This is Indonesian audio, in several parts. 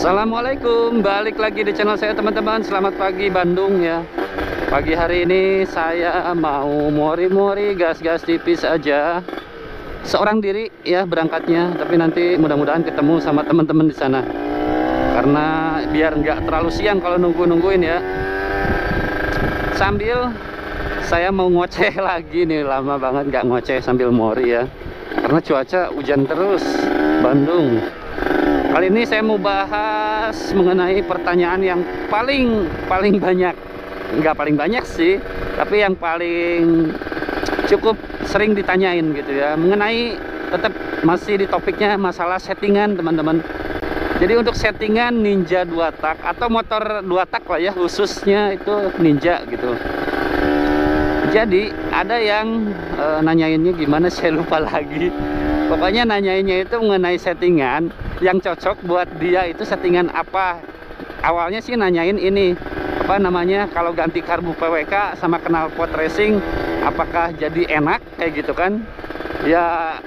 Assalamualaikum, balik lagi di channel saya teman-teman. Selamat pagi Bandung ya. Pagi hari ini saya mau mori-mori gas-gas tipis aja. Seorang diri ya berangkatnya, tapi nanti mudah-mudahan ketemu sama teman-teman di sana. Karena biar nggak terlalu siang kalau nungguin ya. Sambil saya mau ngoceh lagi nih, lama banget nggak ngoceh sambil mori ya. Karena cuaca hujan terus Bandung. Kali ini saya mau bahas mengenai pertanyaan yang paling banyak. Nggak paling banyak sih, tapi yang paling cukup sering ditanyain gitu ya. Mengenai tetap masih di topiknya masalah settingan teman-teman. Jadi untuk settingan Ninja 2 tak atau motor 2 tak lah ya, khususnya itu Ninja gitu. Jadi ada yang nanyainnya gimana, saya lupa lagi. Pokoknya nanyainnya itu mengenai settingan yang cocok buat dia itu settingan apa. Awalnya sih nanyain ini, apa namanya, kalau ganti karbu PWK sama knalpot racing apakah jadi enak kayak gitu kan. Ya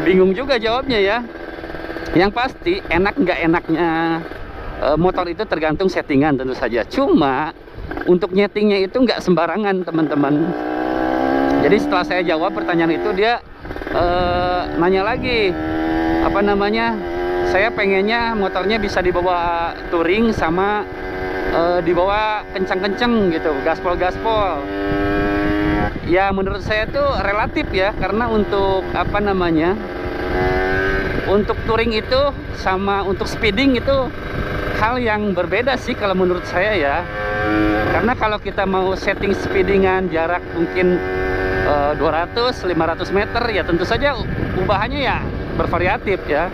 bingung juga jawabnya ya. Yang pasti enak nggak enaknya motor itu tergantung settingan tentu saja. Cuma untuk nyetingnya itu nggak sembarangan teman-teman. Jadi setelah saya jawab pertanyaan itu, dia nanya lagi, apa namanya, saya pengennya motornya bisa dibawa touring sama dibawa kencang-kencang gitu, gaspol-gaspol. Ya menurut saya itu relatif ya, karena untuk apa namanya, untuk touring itu sama untuk speeding itu hal yang berbeda sih kalau menurut saya ya. Karena kalau kita mau setting speedingan jarak mungkin 200-500 meter ya tentu saja ubahannya ya bervariatif ya.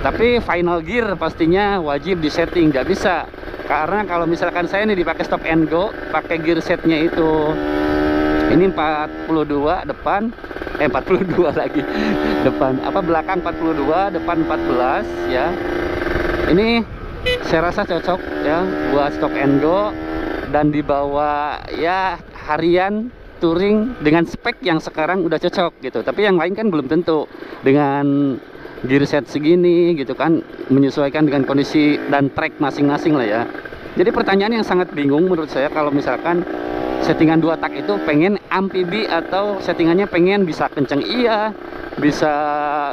Tapi final gear pastinya wajib disetting, nggak bisa. Karena kalau misalkan saya nih dipakai stop and go, pakai gear setnya itu ini 42 depan, 42 lagi depan, apa belakang 42, depan 14 ya. Ini saya rasa cocok ya buat stop and go dan dibawa ya harian touring dengan spek yang sekarang udah cocok gitu. Tapi yang lain kan belum tentu dengan gear set segini gitu kan, menyesuaikan dengan kondisi dan track masing-masing lah ya. Jadi pertanyaan yang sangat bingung menurut saya kalau misalkan settingan 2 tak itu pengen amfibi atau settingannya pengen bisa kenceng iya, bisa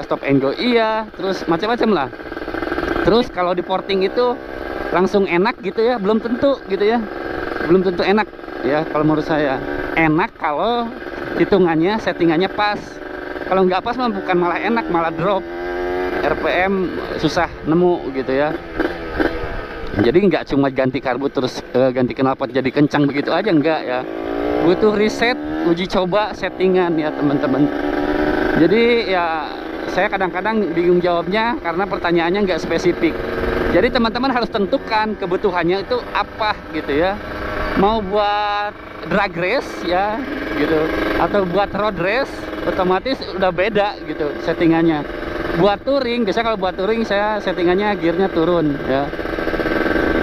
stop and go iya, terus macam-macam lah. Terus kalau di porting itu langsung enak gitu ya, belum tentu gitu ya. Belum tentu enak ya kalau menurut saya. Enak kalau hitungannya settingannya pas. Kalau nggak pas mah bukan malah enak, malah drop RPM, susah nemu gitu ya. Jadi nggak cuma ganti karbu terus ganti knalpot jadi kencang begitu aja, enggak ya. Butuh riset, uji coba settingan ya teman-teman. Jadi ya saya kadang-kadang bingung jawabnya karena pertanyaannya nggak spesifik. Jadi teman-teman harus tentukan kebutuhannya itu apa gitu ya. Mau buat drag race ya gitu, atau buat road race, otomatis udah beda gitu settingannya. Buat touring, biasanya kalau buat touring saya settingannya gearnya turun ya,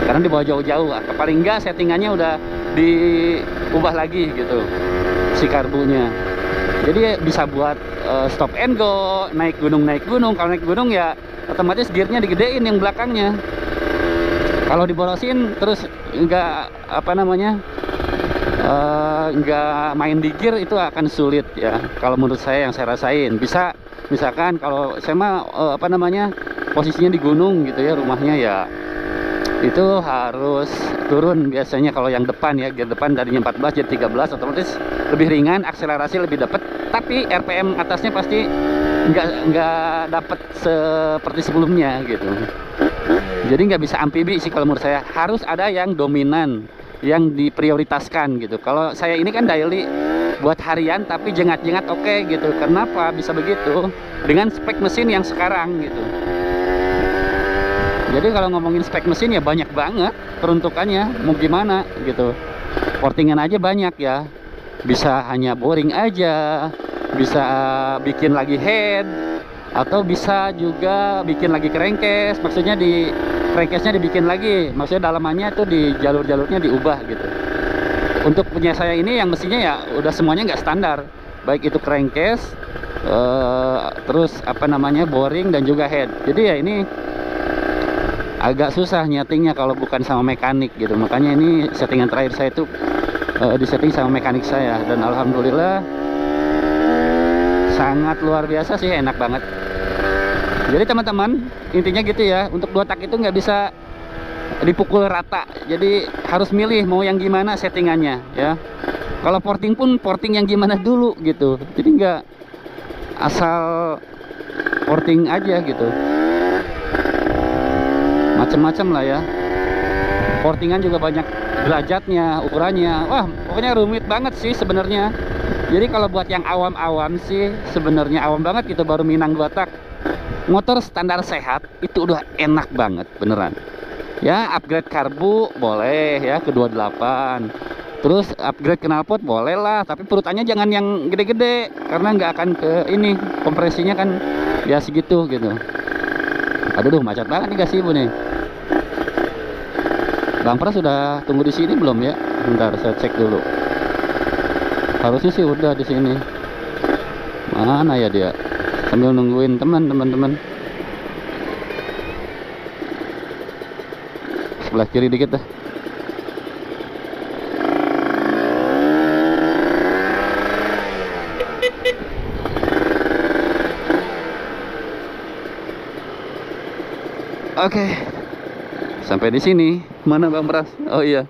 karena dibawa jauh-jauh. Paling enggak settingannya udah diubah lagi gitu si karbunya. Jadi bisa buat stop and go, naik gunung. Kalau naik gunung ya otomatis gearnya digedein yang belakangnya. Kalau diborosin terus enggak apa namanya, nggak main di gear itu akan sulit ya. Kalau menurut saya yang saya rasain, bisa misalkan kalau saya mah apa namanya, posisinya di gunung gitu ya, rumahnya ya itu harus turun biasanya. Kalau yang depan ya, gear depan tadinya 14 jadi 13, otomatis lebih ringan, akselerasi lebih dapat, tapi RPM atasnya pasti nggak dapat seperti sebelumnya gitu. Jadi nggak bisa amfibi sih kalau menurut saya, harus ada yang dominan yang diprioritaskan gitu. Kalau saya ini kan daily buat harian tapi jengat-jengat oke gitu. Kenapa bisa begitu? Dengan spek mesin yang sekarang gitu. Jadi kalau ngomongin spek mesin ya banyak banget peruntukannya, mau gimana gitu. Portingan aja banyak ya. Bisa hanya boring aja, bisa bikin lagi head, atau bisa juga bikin lagi crankcase. Maksudnya di crankcase-nya dibikin lagi, maksudnya dalamannya itu di jalur-jalurnya diubah gitu. Untuk punya saya ini yang mestinya ya udah semuanya nggak standar, baik itu crankcase, terus apa namanya, boring dan juga head. Jadi ya ini agak susah nyetingnya kalau bukan sama mekanik gitu. Makanya ini settingan terakhir saya itu disetting sama mekanik saya, dan alhamdulillah sangat luar biasa sih, enak banget. Jadi teman-teman, intinya gitu ya, untuk 2 tak itu nggak bisa dipukul rata, jadi harus milih mau yang gimana settingannya ya. Kalau porting pun porting yang gimana dulu gitu, jadi nggak asal porting aja gitu, macem-macem lah ya. Portingan juga banyak derajatnya, ukurannya, wah pokoknya rumit banget sih sebenarnya. Jadi kalau buat yang awam-awam sih, sebenarnya awam banget gitu, baru Minang 2 tak, motor standar sehat itu udah enak banget beneran ya. Upgrade karbu boleh ya ke 28, terus upgrade knalpot boleh lah, tapi perutannya jangan yang gede-gede karena nggak akan ke ini, kompresinya kan ya segitu gitu. Aduh macet banget nih Gasibu nih. Bang Pras sudah tunggu di sini belum ya? Bentar saya cek dulu. Harusnya sih udah di sini. Mana ya dia? Sambil nungguin teman-teman. Sebelah kiri dikit dah. Oke. Sampai di sini. Mana Bang Pras? Oh iya.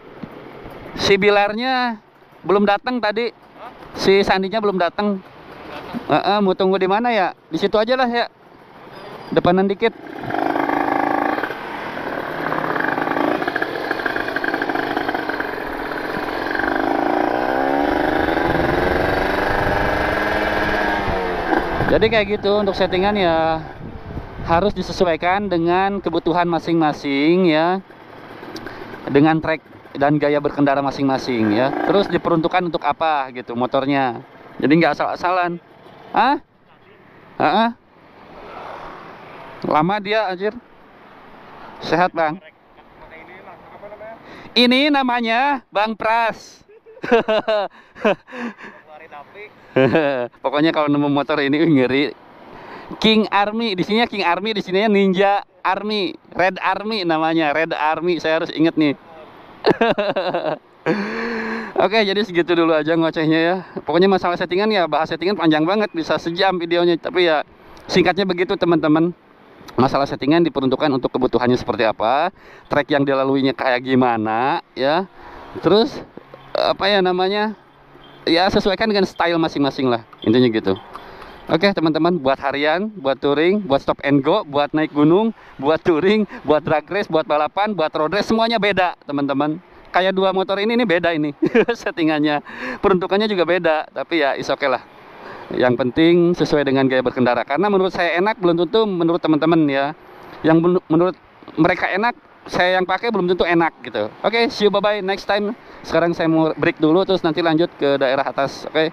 Si Bilarnya belum datang tadi. Si Sandinya belum datang. Mau tunggu di mana ya? Di situ aja lah ya. Depanan dikit. Jadi kayak gitu untuk settingan ya, harus disesuaikan dengan kebutuhan masing-masing ya, dengan trek dan gaya berkendara masing-masing ya. Terus diperuntukkan untuk apa gitu motornya. Jadi nggak asal-asalan. Lama dia anjir. Sehat Bang. Ini namanya Bang Pras. Pokoknya kalau nemu motor ini ngeri. King Army, di sininya King Army, di sininya Ninja Army, Red Army namanya, Red Army. Saya harus inget nih. Oke, jadi segitu dulu aja ngocehnya ya. Pokoknya masalah settingan ya, bahas settingan panjang banget, bisa sejam videonya. Tapi ya singkatnya begitu teman-teman. Masalah settingan diperuntukkan untuk kebutuhannya seperti apa, trek yang dilaluinya kayak gimana ya. Terus apa ya namanya? Ya sesuaikan dengan style masing-masing lah, intinya gitu. Oke teman-teman, buat harian, buat touring, buat stop and go, buat naik gunung, buat touring, buat drag race, buat balapan, buat road race, semuanya beda teman-teman. Kayak 2 motor ini beda ini. Settingannya, peruntukannya juga beda. Tapi ya is oke lah. Yang penting sesuai dengan gaya berkendara. Karena menurut saya enak, belum tentu menurut teman-teman ya. Yang menurut mereka enak, saya yang pakai belum tentu enak gitu. Oke, see you, bye-bye, next time. Sekarang saya mau break dulu, terus nanti lanjut ke daerah atas. Oke.